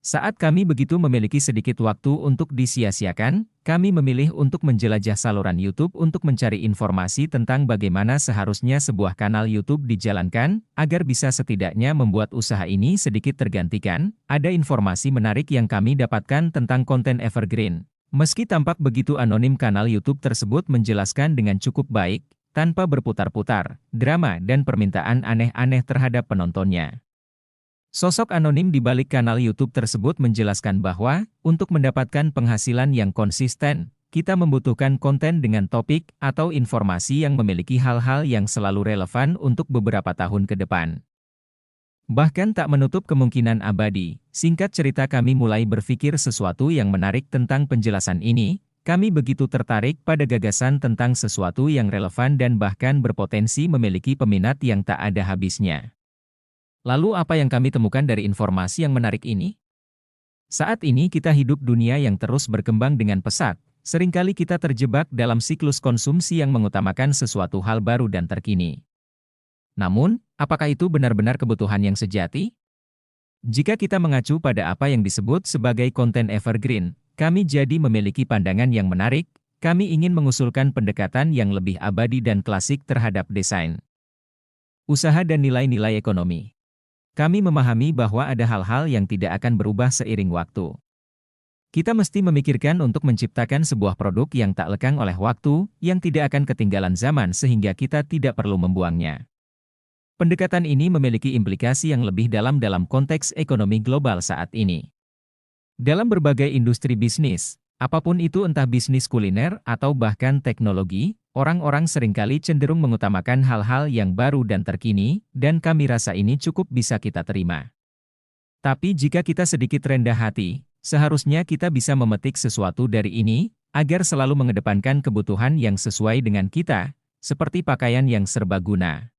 Saat kami begitu memiliki sedikit waktu untuk disia-siakan, kami memilih untuk menjelajah saluran YouTube untuk mencari informasi tentang bagaimana seharusnya sebuah kanal YouTube dijalankan, agar bisa setidaknya membuat usaha ini sedikit tergantikan. Ada informasi menarik yang kami dapatkan tentang konten evergreen. Meski tampak begitu anonim, kanal YouTube tersebut menjelaskan dengan cukup baik, tanpa berputar-putar, drama dan permintaan aneh-aneh terhadap penontonnya. Sosok anonim di balik kanal YouTube tersebut menjelaskan bahwa, untuk mendapatkan penghasilan yang konsisten, kita membutuhkan konten dengan topik atau informasi yang memiliki hal-hal yang selalu relevan untuk beberapa tahun ke depan. Bahkan tak menutup kemungkinan abadi. Singkat cerita, kami mulai berpikir sesuatu yang menarik tentang penjelasan ini. Kami begitu tertarik pada gagasan tentang sesuatu yang relevan dan bahkan berpotensi memiliki peminat yang tak ada habisnya. Lalu apa yang kami temukan dari informasi yang menarik ini? Saat ini kita hidup dunia yang terus berkembang dengan pesat. Seringkali kita terjebak dalam siklus konsumsi yang mengutamakan sesuatu hal baru dan terkini. Namun, apakah itu benar-benar kebutuhan yang sejati? Jika kita mengacu pada apa yang disebut sebagai konten evergreen, kami jadi memiliki pandangan yang menarik. Kami ingin mengusulkan pendekatan yang lebih abadi dan klasik terhadap desain, usaha dan nilai-nilai ekonomi. Kami memahami bahwa ada hal-hal yang tidak akan berubah seiring waktu. Kita mesti memikirkan untuk menciptakan sebuah produk yang tak lekang oleh waktu, yang tidak akan ketinggalan zaman sehingga kita tidak perlu membuangnya. Pendekatan ini memiliki implikasi yang lebih dalam konteks ekonomi global saat ini. Dalam berbagai industri bisnis, apapun itu, entah bisnis kuliner atau bahkan teknologi, orang-orang seringkali cenderung mengutamakan hal-hal yang baru dan terkini, dan kami rasa ini cukup bisa kita terima. Tapi jika kita sedikit rendah hati, seharusnya kita bisa memetik sesuatu dari ini, agar selalu mengedepankan kebutuhan yang sesuai dengan kita, seperti pakaian yang serbaguna.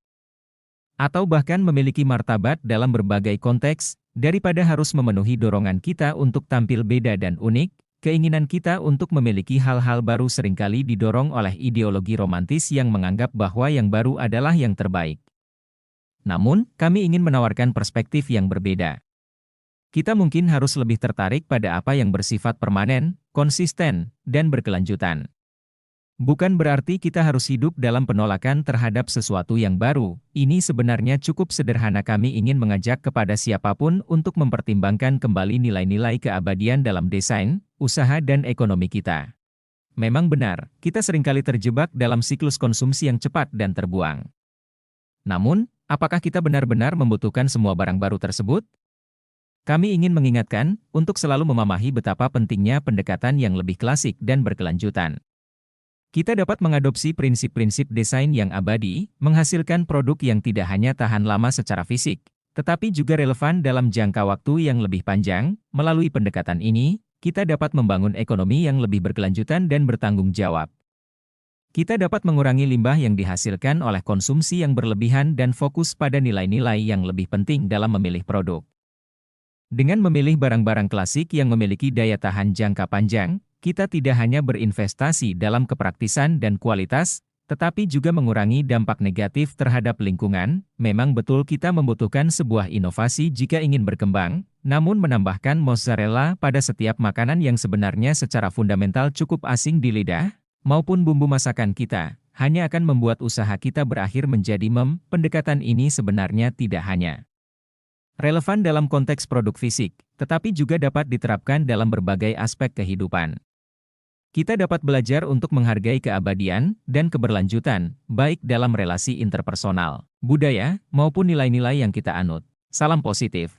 Atau bahkan memiliki martabat dalam berbagai konteks, daripada harus memenuhi dorongan kita untuk tampil beda dan unik. Keinginan kita untuk memiliki hal-hal baru seringkali didorong oleh ideologi romantis yang menganggap bahwa yang baru adalah yang terbaik. Namun, kami ingin menawarkan perspektif yang berbeda. Kita mungkin harus lebih tertarik pada apa yang bersifat permanen, konsisten, dan berkelanjutan. Bukan berarti kita harus hidup dalam penolakan terhadap sesuatu yang baru. Ini sebenarnya cukup sederhana. Kami ingin mengajak kepada siapapun untuk mempertimbangkan kembali nilai-nilai keabadian dalam desain, usaha dan ekonomi kita. Memang benar, kita seringkali terjebak dalam siklus konsumsi yang cepat dan terbuang. Namun, apakah kita benar-benar membutuhkan semua barang baru tersebut? Kami ingin mengingatkan, untuk selalu memahami betapa pentingnya pendekatan yang lebih klasik dan berkelanjutan. Kita dapat mengadopsi prinsip-prinsip desain yang abadi, menghasilkan produk yang tidak hanya tahan lama secara fisik, tetapi juga relevan dalam jangka waktu yang lebih panjang. Melalui pendekatan ini, kita dapat membangun ekonomi yang lebih berkelanjutan dan bertanggung jawab. Kita dapat mengurangi limbah yang dihasilkan oleh konsumsi yang berlebihan dan fokus pada nilai-nilai yang lebih penting dalam memilih produk. Dengan memilih barang-barang klasik yang memiliki daya tahan jangka panjang, kita tidak hanya berinvestasi dalam kepraktisan dan kualitas, tetapi juga mengurangi dampak negatif terhadap lingkungan. Memang betul kita membutuhkan sebuah inovasi jika ingin berkembang, namun menambahkan mozzarella pada setiap makanan yang sebenarnya secara fundamental cukup asing di lidah, maupun bumbu masakan kita, hanya akan membuat usaha kita berakhir menjadi meme. Pendekatan ini sebenarnya tidak hanya relevan dalam konteks produk fisik, tetapi juga dapat diterapkan dalam berbagai aspek kehidupan. Kita dapat belajar untuk menghargai keabadian dan keberlanjutan, baik dalam relasi interpersonal, budaya, maupun nilai-nilai yang kita anut. Salam positif.